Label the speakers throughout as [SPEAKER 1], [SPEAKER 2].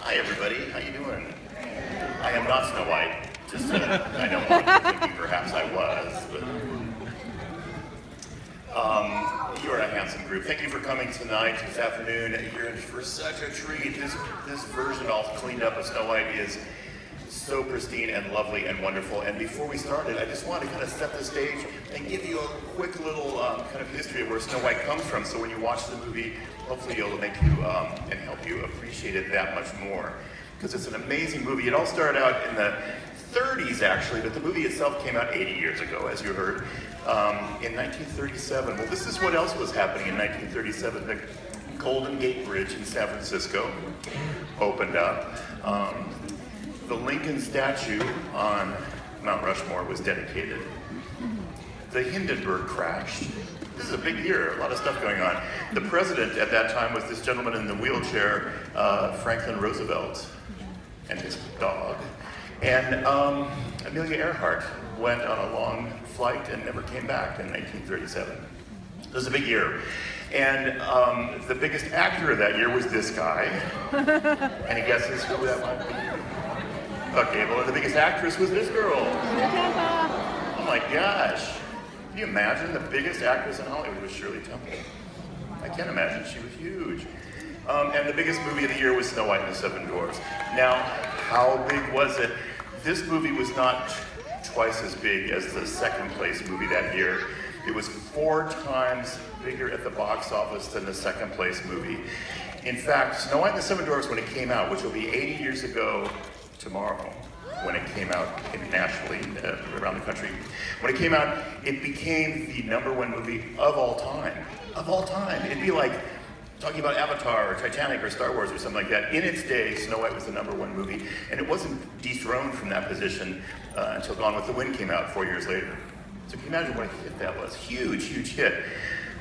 [SPEAKER 1] Hi everybody, how you doing? I am not Snow White, just I don't want you thinking perhaps I was, but you are a handsome group. Thank you for coming tonight, this afternoon. You're in for such a treat. This version all cleaned up of Snow White is so pristine and lovely and wonderful. And before we started, I just wanted to kind of set the stage and give you a quick little kind of history of where Snow White comes from. So when you watch the movie, hopefully it'll make you and help you appreciate it that much more. Because it's an amazing movie. It all started out in the 30s actually, but the movie itself came out 80 years ago, as you heard, in 1937. Well, this is what else was happening in 1937. The Golden Gate Bridge in San Francisco opened up. The Lincoln statue on Mount Rushmore was dedicated. The Hindenburg Crash. This is a big year, a lot of stuff going on. The president at that time was this gentleman in the wheelchair, Franklin Roosevelt, and his dog. And Amelia Earhart went on a long flight and never came back in 1937. It was a big year. And the biggest actor of that year was this guy. Any guesses who that might be? Okay, well, the biggest actress was this girl. Oh my gosh. Can you imagine the biggest actress in Hollywood was Shirley Temple? I can't imagine, she was huge. And the biggest movie of the year was Snow White and the Seven Dwarfs. Now, how big was it? This movie was not twice as big as the second place movie that year. It was 4 times bigger at the box office than the second place movie. In fact, Snow White and the Seven Dwarfs, when it came out, which will be 80 years ago tomorrow, when it came out internationally, around the country. When it came out, it became the #1 movie of all time. Of all time. It'd be like talking about Avatar or Titanic or Star Wars or something like that. In its day, Snow White was the #1 movie, and it wasn't dethroned from that position until Gone with the Wind came out 4 years later. So can you imagine what a hit that was? Huge, huge hit.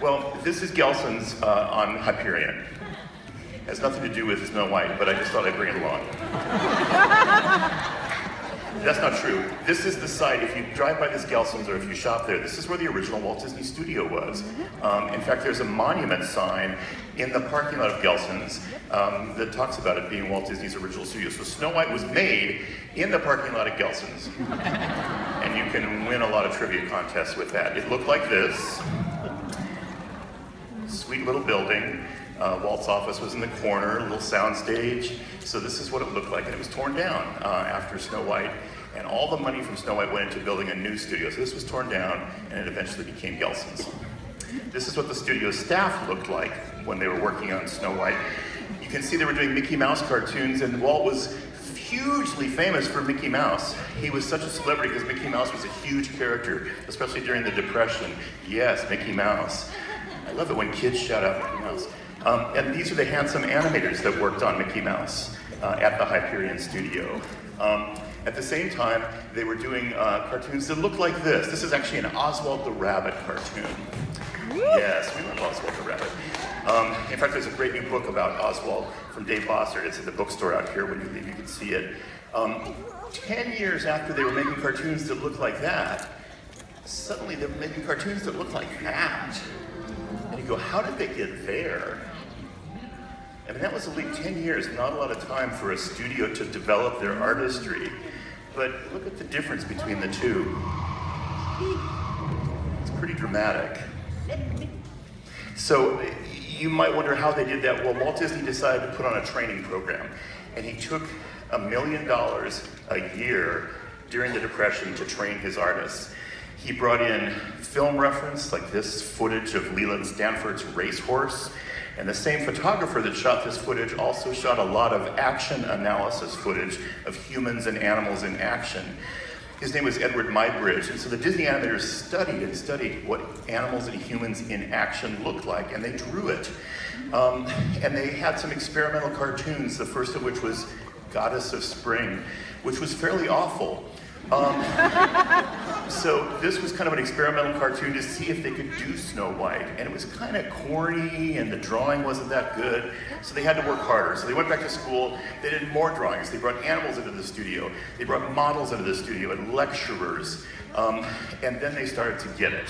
[SPEAKER 1] Well, this is Gelson's on Hyperion. It has nothing to do with Snow White, but I just thought I'd bring it along. That's not true. This is the site, if you drive by this Gelson's or if you shop there, this is where the original Walt Disney Studio was. In fact, there's a monument sign in the parking lot of Gelson's that talks about it being Walt Disney's original studio. So Snow White was made in the parking lot of Gelson's. And you can win a lot of trivia contests with that. It looked like this. Sweet little building. Walt's office was in the corner, a little sound stage. So this is what it looked like, and it was torn down after Snow White, and all the money from Snow White went into building a new studio. So this was torn down, and it eventually became Gelson's. This is what the studio staff looked like when they were working on Snow White. You can see they were doing Mickey Mouse cartoons, and Walt was hugely famous for Mickey Mouse. He was such a celebrity because Mickey Mouse was a huge character, especially during the Depression. Yes, Mickey Mouse. I love it when kids shout out Mickey Mouse. And these are the handsome animators that worked on Mickey Mouse at the Hyperion studio. At the same time, they were doing cartoons that looked like this. This is actually an Oswald the Rabbit cartoon. Yes, we love Oswald the Rabbit. In fact, there's a great new book about Oswald from Dave Bossert. It's at the bookstore out here. When you leave, you can see it. 10 years after they were making cartoons that looked like that, suddenly they're making cartoons that look like that. And you go, how did they get there? I mean, that was only 10 years, not a lot of time for a studio to develop their artistry. But look at the difference between the two. It's pretty dramatic. So you might wonder how they did that. Well, Walt Disney decided to put on a training program, and he took $1 million a year during the Depression to train his artists. He brought in film reference, like this footage of Leland Stanford's racehorse. And the same photographer that shot this footage also shot a lot of action analysis footage of humans and animals in action. His name was Edward Muybridge, and so the Disney animators studied what animals and humans in action looked like, and they drew it. And they had some experimental cartoons, the first of which was Goddess of Spring, which was fairly awful. So this was kind of an experimental cartoon to see if they could do Snow White, and it was kind of corny and the drawing wasn't that good, so they had to work harder. So they went back to school, they did more drawings, they brought animals into the studio, they brought models into the studio and lecturers, and then they started to get it.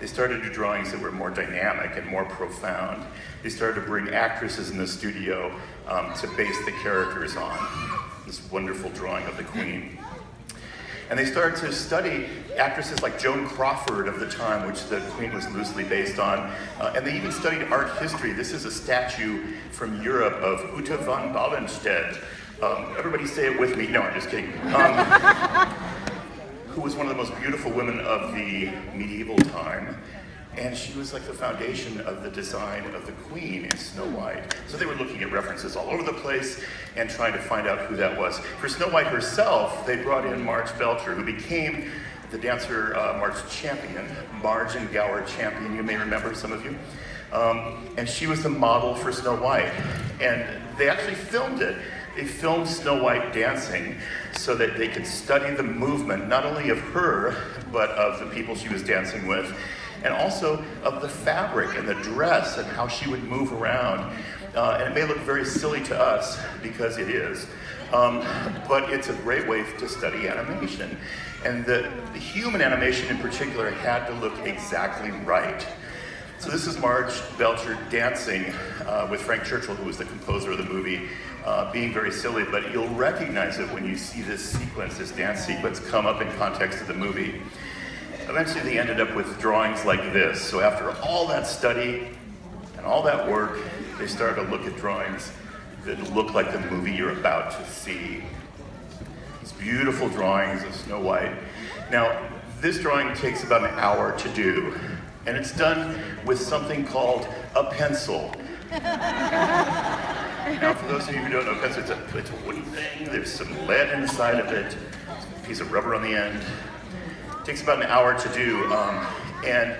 [SPEAKER 1] they started to do drawings that were more dynamic and more profound. They started to bring actresses in the studio to base the characters on this wonderful drawing of the Queen. And they started to study actresses like Joan Crawford of the time, which the Queen was loosely based on. And they even studied art history. This is a statue from Europe of Ute von Ballenstedt. Everybody say it with me. No, I'm just kidding. Who was one of the most beautiful women of the medieval time. And she was like the foundation of the design of the Queen in Snow White. So they were looking at references all over the place and trying to find out who that was. For Snow White herself, they brought in Marge Belcher, who became the dancer Marge champion, Marge and Gower champion, you may remember, some of you. And she was the model for Snow White. And they actually filmed it. They filmed Snow White dancing so that they could study the movement, not only of her, but of the people she was dancing with, and also of the fabric and the dress and how she would move around. And it may look very silly to us, because it is, but it's a great way to study animation. And the human animation in particular had to look exactly right. So this is Marge Belcher dancing with Frank Churchill, who was the composer of the movie, being very silly, but you'll recognize it when you see this sequence, this dance sequence, come up in context of the movie. Eventually they ended up with drawings like this. So after all that study and all that work, they started to look at drawings that look like the movie you're about to see. These beautiful drawings of Snow White. Now, this drawing takes about an hour to do, and it's done with something called a pencil. Now, for those of you who don't know, pencil, it's a wooden thing. There's some lead inside of it, a piece of rubber on the end. It takes about an hour to do, and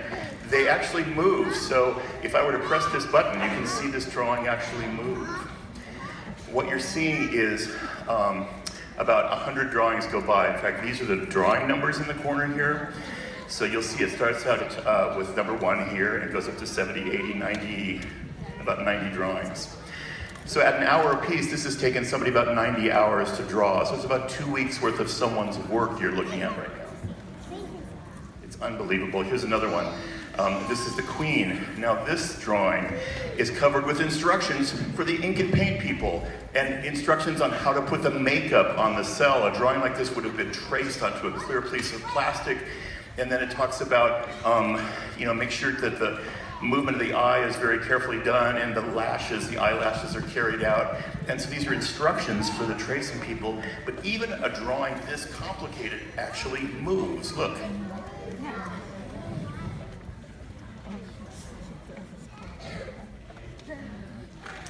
[SPEAKER 1] they actually move. So if I were to press this button, you can see this drawing actually move. What you're seeing is about 100 drawings go by. In fact, these are the drawing numbers in the corner here. So you'll see it starts out with number 1 here, and it goes up to 70, 80, 90, about 90 drawings. So at an hour apiece, this has taken somebody about 90 hours to draw. So it's about 2 weeks worth of someone's work you're looking at right now. It's unbelievable. Here's another one. This is the Queen. Now this drawing is covered with instructions for the ink and paint people, and instructions on how to put the makeup on the cell. A drawing like this would have been traced onto a clear piece of plastic, and then it talks about, make sure that the movement of the eye is very carefully done, and the eyelashes are carried out. And so these are instructions for the tracing people, but even a drawing this complicated actually moves. Look.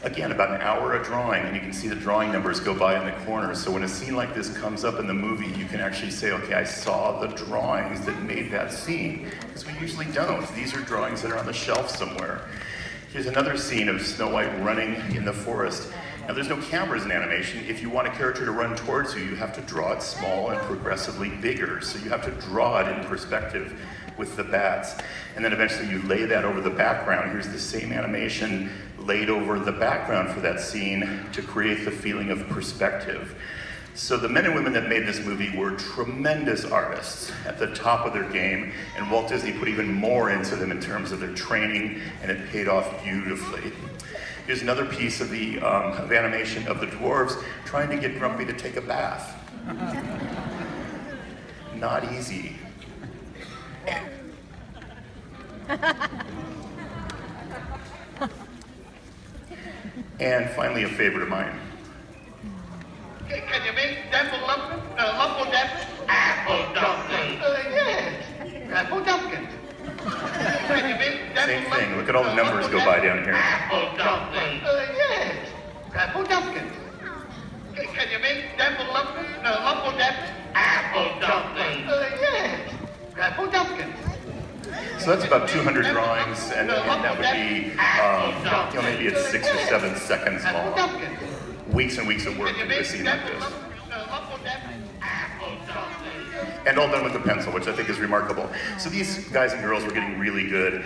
[SPEAKER 1] Again, about an hour a drawing, and you can see the drawing numbers go by in the corner. So when a scene like this comes up in the movie, you can actually say, okay, I saw the drawings that made that scene. Because we usually don't. These are drawings that are on the shelf somewhere. Here's another scene of Snow White running in the forest. Now there's no cameras in animation. If you want a character to run towards you, you have to draw it small and progressively bigger. So you have to draw it in perspective with the bats. And then eventually you lay that over the background. Here's the same animation laid over the background for that scene to create the feeling of perspective. So the men and women that made this movie were tremendous artists at the top of their game, and Walt Disney put even more into them in terms of their training, and it paid off beautifully. Here's another piece of the of animation of the Dwarfs trying to get Grumpy to take a bath. Not easy. And finally, a favorite of mine.
[SPEAKER 2] Can you make apple dumpling? Apple dumpling. Yes, apple dumpling. Can you make
[SPEAKER 1] Same thing. Look at all the numbers go by down here.
[SPEAKER 2] Apple dumpling. Yes, apple dumpling. Can you make apple dumpling? Apple dumpling. Yes, apple dumpling.
[SPEAKER 1] So that's about 200 drawings, and that would be, maybe it's 6 or 7 seconds long. Weeks and weeks of work to do a scene like this. And all done with a pencil, which I think is remarkable. So these guys and girls were getting really good.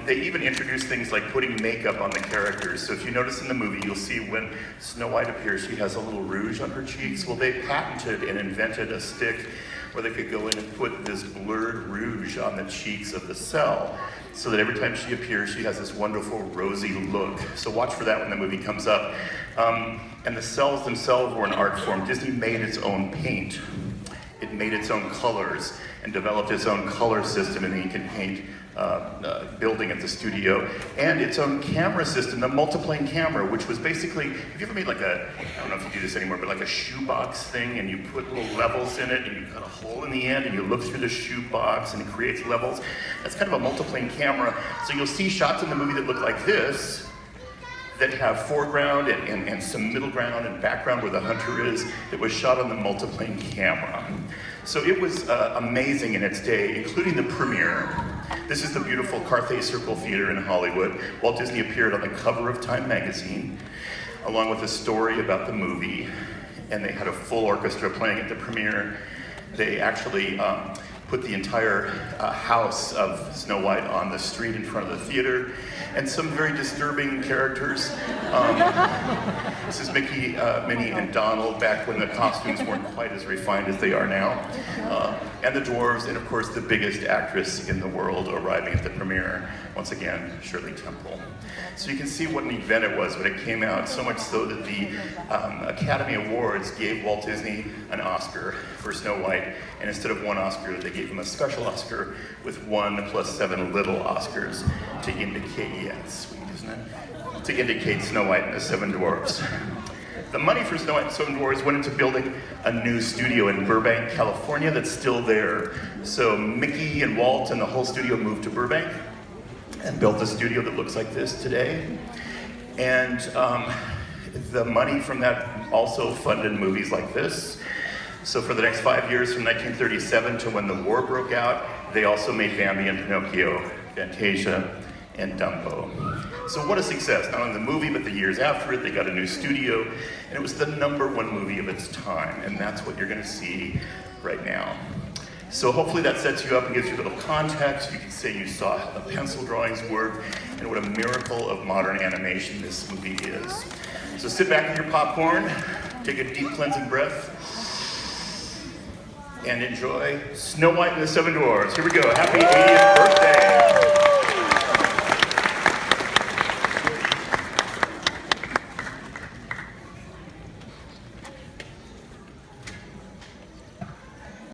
[SPEAKER 1] They even introduced things like putting makeup on the characters. So if you notice in the movie, you'll see when Snow White appears, she has a little rouge on her cheeks. Well, they patented and invented a stick where they could go in and put this blurred rouge on the cheeks of the cell, so that every time she appears, she has this wonderful rosy look. So watch for that when the movie comes up. And the cells themselves were an art form. Disney made its own paint. It made its own colors and developed its own color system in the ink and paint building at the studio, and its own camera system, the multiplane camera, which was basically, have you ever made like a, I don't know if you do this anymore, but like a shoebox thing, and you put little levels in it, and you cut a hole in the end, and you look through the shoebox, and it creates levels? That's kind of a multiplane camera. So you'll see shots in the movie that look like this, that have foreground and some middle ground and background where the hunter is, that was shot on the multiplane camera. So it was amazing in its day, including the premiere. This is the beautiful Carthay Circle Theater in Hollywood. Walt Disney appeared on the cover of Time magazine, along with a story about the movie, and they had a full orchestra playing at the premiere. They actually put the entire house of Snow White on the street in front of the theater, and some very disturbing characters. This is Mickey, Minnie, and Donald back when the costumes weren't quite as refined as they are now. And the Dwarfs, and of course the biggest actress in the world arriving at the premiere, once again, Shirley Temple. So you can see what an event it was when it came out, so much so that the Academy Awards gave Walt Disney an Oscar for Snow White, and instead of one Oscar, they gave him a special Oscar with 1 plus 7 little Oscars to indicate, yeah, it's sweet, isn't it? To indicate Snow White and the 7 Dwarfs. The money for Snow White and the 7 Dwarfs went into building a new studio in Burbank, California that's still there. So Mickey and Walt and the whole studio moved to Burbank and built a studio that looks like this today. And the money from that also funded movies like this. So for the next 5 years, from 1937 to when the war broke out, they also made Bambi and Pinocchio, Fantasia, and Dumbo. So what a success, not only the movie, but the years after it. They got a new studio, and it was the #1 movie of its time, and that's what you're gonna see right now. So hopefully that sets you up and gives you a little context. You can say you saw how the pencil drawings work, and what a miracle of modern animation this movie is. So sit back with your popcorn, take a deep cleansing breath, and enjoy Snow White and the 7 Dwarfs. Here we go, happy 80th birthday.